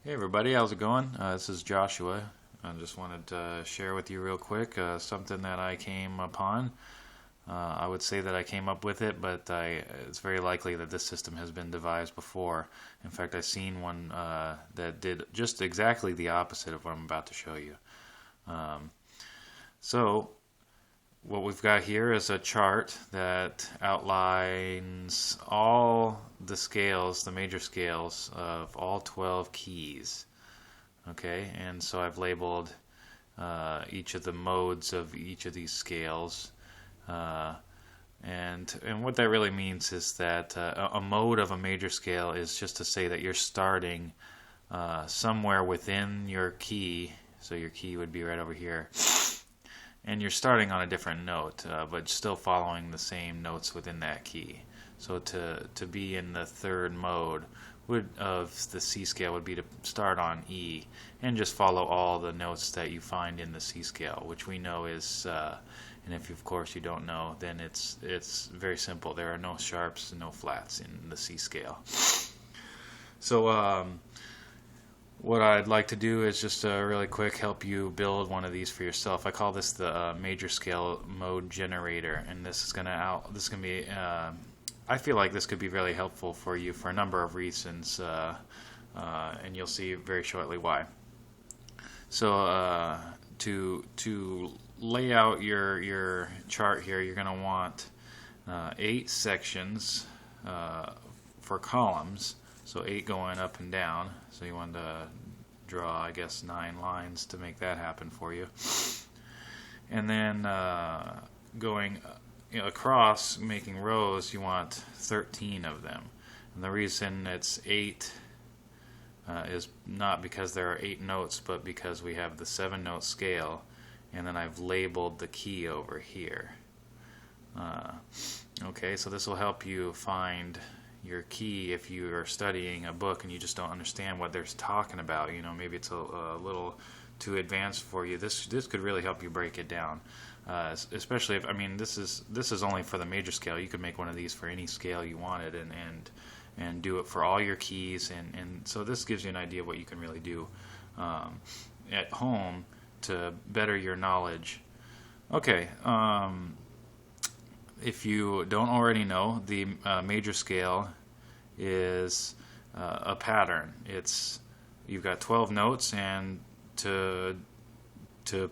Hey everybody, how's it going? This is Joshua. I just wanted to share with you real quick something that I came upon. I would say that I came up with it, but it's very likely that this system has been devised before. In fact, I've seen one that did just exactly the opposite of what I'm about to show you. Um, so, what we've got here is a chart that outlines all the scales, the major scales of all 12 keys. Okay, and so I've labeled each of the modes of each of these scales. Uh, and what that really means is that a mode of a major scale is just to say that you're starting somewhere within your key. So your key would be right over here. And you're starting on a different note, but still following the same notes within that key. So to be in the third mode of the C scale would be to start on E and just follow all the notes that you find in the C scale, which we know is, and if of course you don't know, then it's very simple. There are no sharps and no flats in the C scale. So what I'd like to do is just really quick help you build one of these for yourself. I call this the major scale mode generator, and this is gonna be. I feel like this could be really helpful for you for a number of reasons, and you'll see very shortly why. So to lay out your chart here, you're gonna want 8 sections for columns. So 8 going up and down. So you want to draw, I guess, 9 lines to make that happen for you. And then going across, making rows, you want 13 of them. And the reason it's 8 is not because there are 8 notes, but because we have the 7-note scale, and then I've labeled the key over here. Okay, so this will help you find your key if you are studying a book and you just don't understand what they're talking about. You know, maybe it's a little too advanced for you. This could really help you break it down. Especially if, I mean, this is only for the major scale. You could make one of these for any scale you wanted and do it for all your keys, and so this gives you an idea of what you can really do at home to better your knowledge. Okay. If you don't already know, the major scale is a pattern. You've got 12 notes, and to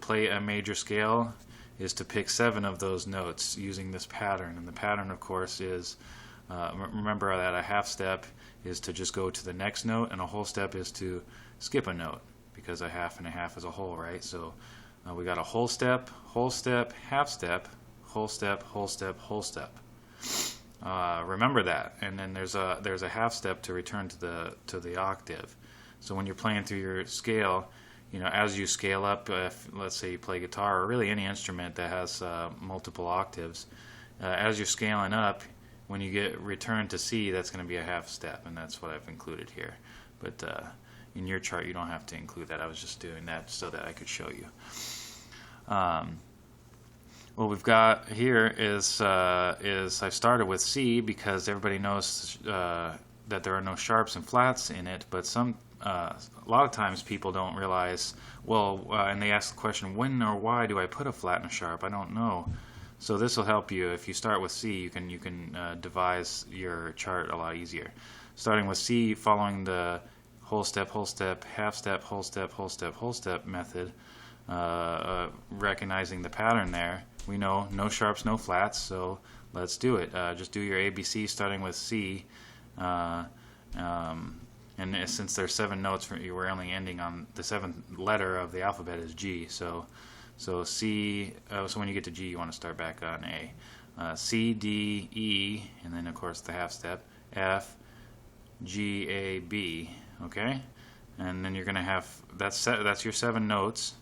play a major scale is to pick 7 of those notes using this pattern. And the pattern, of course, is remember that a half step is to just go to the next note, and a whole step is to skip a note, because a half and a half is a whole, right? So we got a whole step, half step, whole step, whole step, whole step. Remember that, and then there's a half step to return to the octave. So when you're playing through your scale, you know, as you scale up, if let's say you play guitar or really any instrument that has multiple octaves, as you're scaling up, when you get returned to C, that's going to be a half step, and that's what I've included here. But in your chart, you don't have to include that. I was just doing that so that I could show you. What we've got here is I started with C because everybody knows that there are no sharps and flats in it, but a lot of times people don't realize, and they ask the question, when or why do I put a flat and a sharp? I don't know. So this will help you. If you start with C, you can devise your chart a lot easier. Starting with C, following the whole step, half step, whole step, whole step, whole step method, recognizing the pattern there. We know no sharps, no flats, so let's do it. Just do your ABC starting with C, and since there's 7 notes, we're only ending on the 7th letter of the alphabet is G. So C. So when you get to G, you want to start back on A. C, D, E, and then of course the half step. F, G, A, B. Okay, and then you're going to have that's your 7 notes.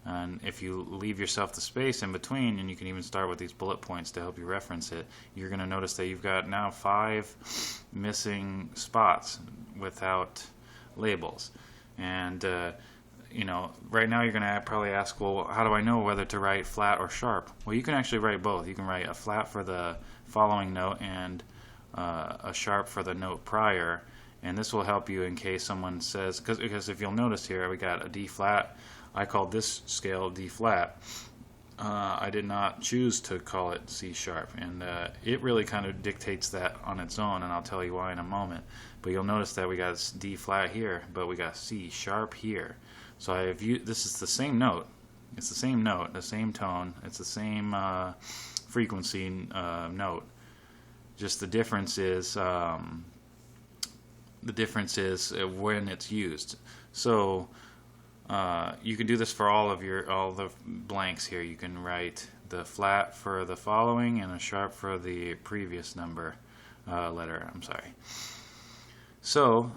And if you leave yourself the space in between, and you can even start with these bullet points to help you reference it, you're going to notice that you've got now 5 missing spots without labels. And you know, right now you're going to probably ask, well, how do I know whether to write flat or sharp? Well, you can actually write both. You can write a flat for the following note and a sharp for the note prior, And this will help you in case someone says, because if you'll notice here, we got a D flat. I called this scale D flat. I did not choose to call it C sharp, and it really kind of dictates that on its own, and I'll tell you why in a moment. But you'll notice that we got D flat here, but we got C sharp here. So this is the same note. It's the same note, the same tone. It's the same frequency note. Just the difference is when it's used. So you can do this for all the blanks here. You can write the flat for the following and a sharp for the previous letter. I'm sorry. So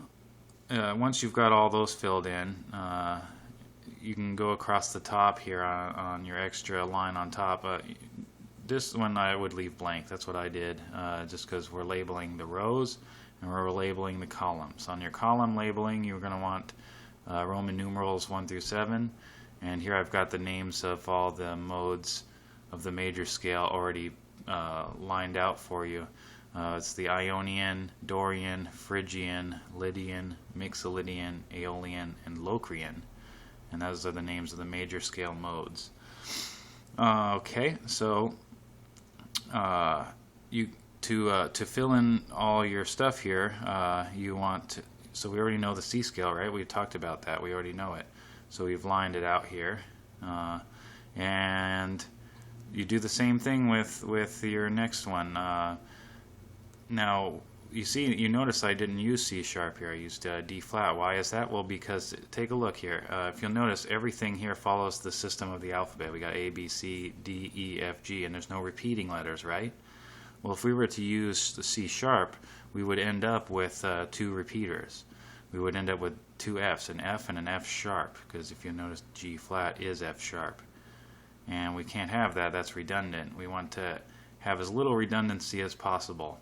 once you've got all those filled in, you can go across the top here on your extra line on top. This one I would leave blank. That's what I did, just because we're labeling the rows and we're labeling the columns. On your column labeling, you're going to want Roman numerals 1 through 7, and here I've got the names of all the modes of the major scale already lined out for you. It's the Ionian, Dorian, Phrygian, Lydian, Mixolydian, Aeolian, and Locrian, and those are the names of the major scale modes. Okay, so to fill in all your stuff here, you want to, so we already know the C scale, right? We talked about that. We already know it. So we've lined it out here. And you do the same thing with your next one. Now, you notice I didn't use C sharp here. I used D flat. Why is that? Well, because take a look here. If you'll notice, everything here follows the system of the alphabet. We got A, B, C, D, E, F, G, and there's no repeating letters, right? Well, if we were to use the C sharp, we would end up with 2 repeaters. We would end up with 2 Fs, an F and an F sharp, because if you notice, G flat is F sharp. And we can't have that. That's redundant. We want to have as little redundancy as possible.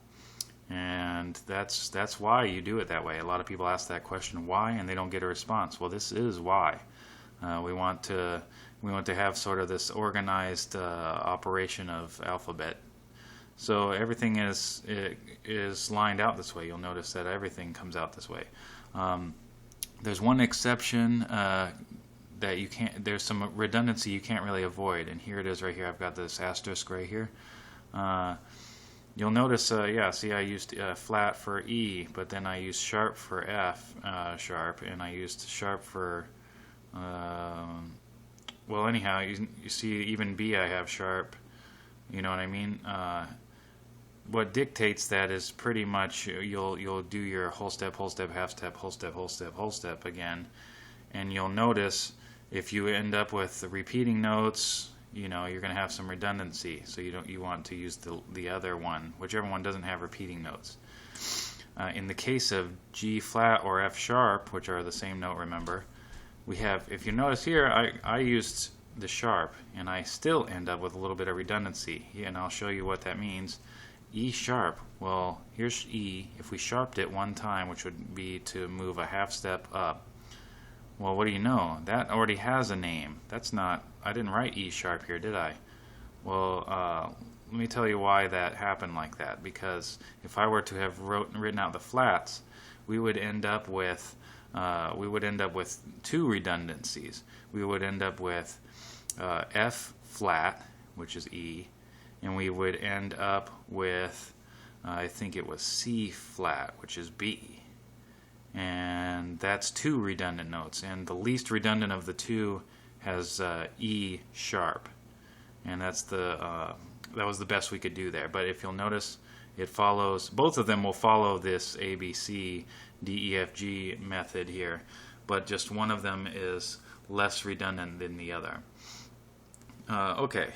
And that's why you do it that way. A lot of people ask that question, why, and they don't get a response. Well, this is why. We want to have sort of this organized operation of alphabet. So everything is lined out this way. You'll notice that everything comes out this way. There's one exception that you can't. There's some redundancy you can't really avoid, and here it is right here. I've got this asterisk right here. You'll notice, see, I used flat for E, but then I used sharp for F sharp, and I used sharp for. Well, anyhow, you see, even B I have sharp. You know what I mean? What dictates that is pretty much you'll do your whole step, half step, whole step, whole step, whole step again, and you'll notice if you end up with the repeating notes, you're going to have some redundancy. So you want to use the other one, whichever one doesn't have repeating notes. In the case of G flat or F sharp, which are the same note, remember, we have. If you notice here, I used the sharp, and I still end up with a little bit of redundancy, and I'll show you what that means. E sharp, well, here's E. If we sharped it one time, which would be to move a half step up, well, what do you know? That already has a name. That's not, I didn't write E sharp here, did I? Well, let me tell you why that happened like that. Because if I were to have written out the flats, we would end up with 2 redundancies. We would end up with F flat, which is E, and we would end up with, I think it was C flat, which is B. And that's 2 redundant notes, and the least redundant of the 2 has E sharp, and that was the best we could do there. But if you'll notice, it follows, both of them will follow this A, B, C, D, E, F, G method here, but just one of them is less redundant than the other. Okay,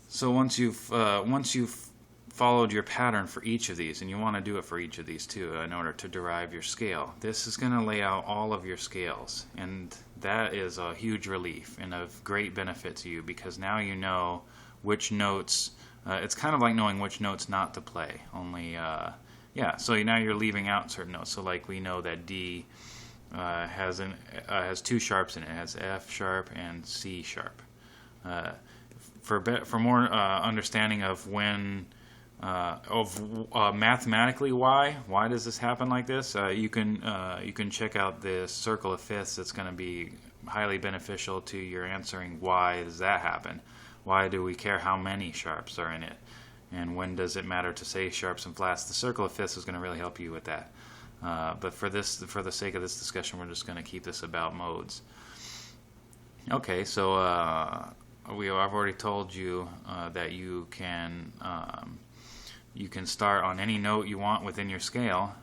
so once you've followed your pattern for each of these, and you want to do it for each of these too in order to derive your scale, this is going to lay out all of your scales, and that is a huge relief and of great benefit to you, because now you know which notes. It's kind of like knowing which notes not to play, only so now you're leaving out certain notes. So like we know that D has 2 sharps in it. It has F sharp and C sharp. For more understanding of when Mathematically, why does this happen like this? You can check out this circle of fifths. It's going to be highly beneficial to your answering why does that happen. Why do we care how many sharps are in it, and when does it matter to say sharps and flats? The circle of fifths is going to really help you with that. But for the sake of this discussion, we're just going to keep this about modes. Okay, so I've already told you that you can start on any note you want within your scale,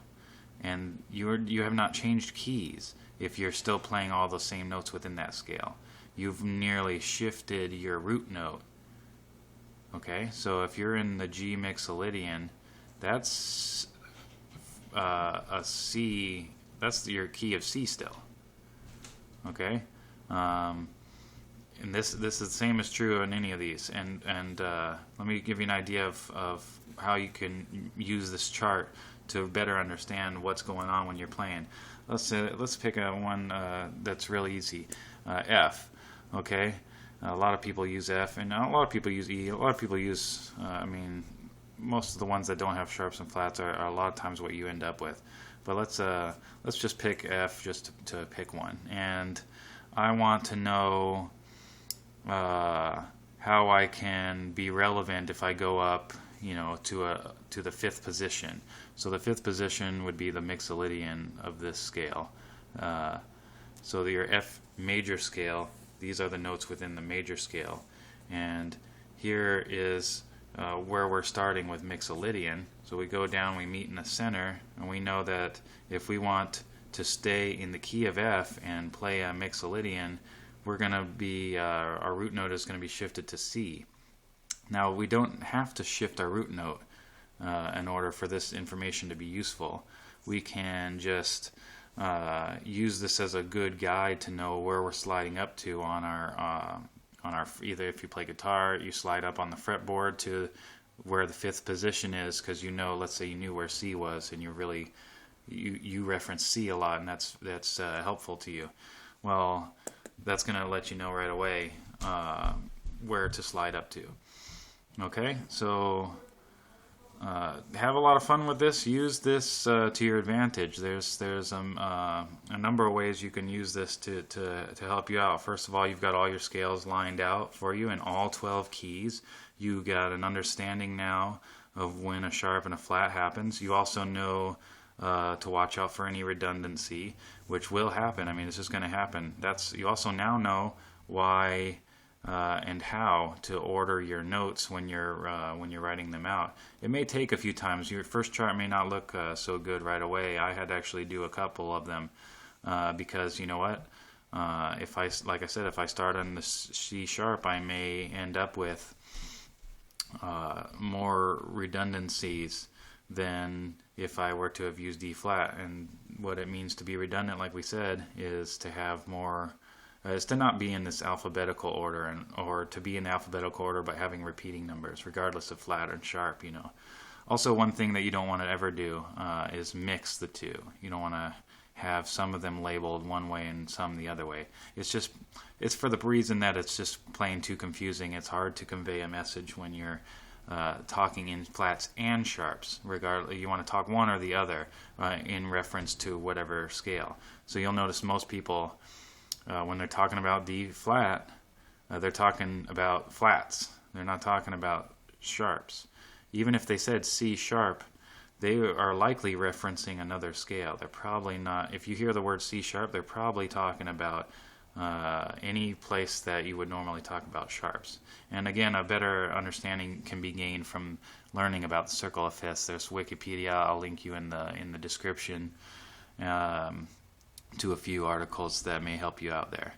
and you have not changed keys if you're still playing all the same notes within that scale. You've nearly shifted your root note. Okay, so if you're in the G mixolydian, that's a C. That's your key of C still. Okay, and this is the same as true in any of these. And let me give you an idea of how you can use this chart to better understand what's going on when you're playing. Let's pick one that's really easy. F. Okay, a lot of people use F, and a lot of people use E. A lot of people use, most of the ones that don't have sharps and flats are a lot of times what you end up with. But let's just pick F just to pick one, and I want to know how I can be relevant if I go up, to the fifth position. So the fifth position would be the mixolydian of this scale. So your F major scale, these are the notes within the major scale, and here is where we're starting with mixolydian. So we go down, we meet in the center, and we know that if we want to stay in the key of F and play a mixolydian, we're going to be our root note is going to be shifted to C. Now we don't have to shift our root note in order for this information to be useful. We can just use this as a good guide to know where we're sliding up to on our either if you play guitar, you slide up on the fretboard to where the fifth position is, because let's say you knew where C was, and you reference C a lot, and that's helpful to you. Well, that's going to let you know right away where to slide up to. Okay, so have a lot of fun with this. Use this to your advantage. There's a number of ways you can use this to help you out. First of all, you've got all your scales lined out for you in all 12 keys. You got an understanding now of when a sharp and a flat happens. You also know to watch out for any redundancy, which will happen. It's just going to happen. You also now know why and how to order your notes when you're writing them out. It may take a few times. Your first chart may not look so good right away. I had to actually do a couple of them because you know what? If I start on the C sharp, I may end up with more redundancies than if I were to have used D flat. And what it means to be redundant, like we said, is to have more. Is to not be in this alphabetical order, or to be in alphabetical order by having repeating numbers, regardless of flat or sharp. Also, one thing that you don't want to ever do is mix the two. You don't want to have some of them labeled one way and some the other way. It's for the reason that it's just plain too confusing. It's hard to convey a message when you're talking in flats and sharps. Regardless, you want to talk one or the other in reference to whatever scale. So you'll notice most people, when they're talking about D flat, they're talking about flats. They're not talking about sharps. Even if they said C sharp, they are likely referencing another scale. They're probably not. If you hear the word C sharp, they're probably talking about any place that you would normally talk about sharps. And again, a better understanding can be gained from learning about the circle of fifths. There's Wikipedia. I'll link you in the description. To a few articles that may help you out there.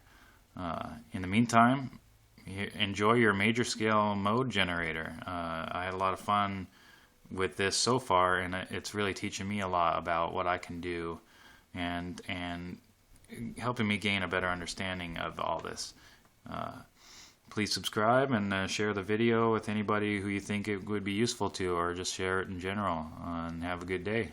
In the meantime, enjoy your major scale mode generator. I had a lot of fun with this so far, and it's really teaching me a lot about what I can do and helping me gain a better understanding of all this. Please subscribe and share the video with anybody who you think it would be useful to, or just share it in general, and have a good day.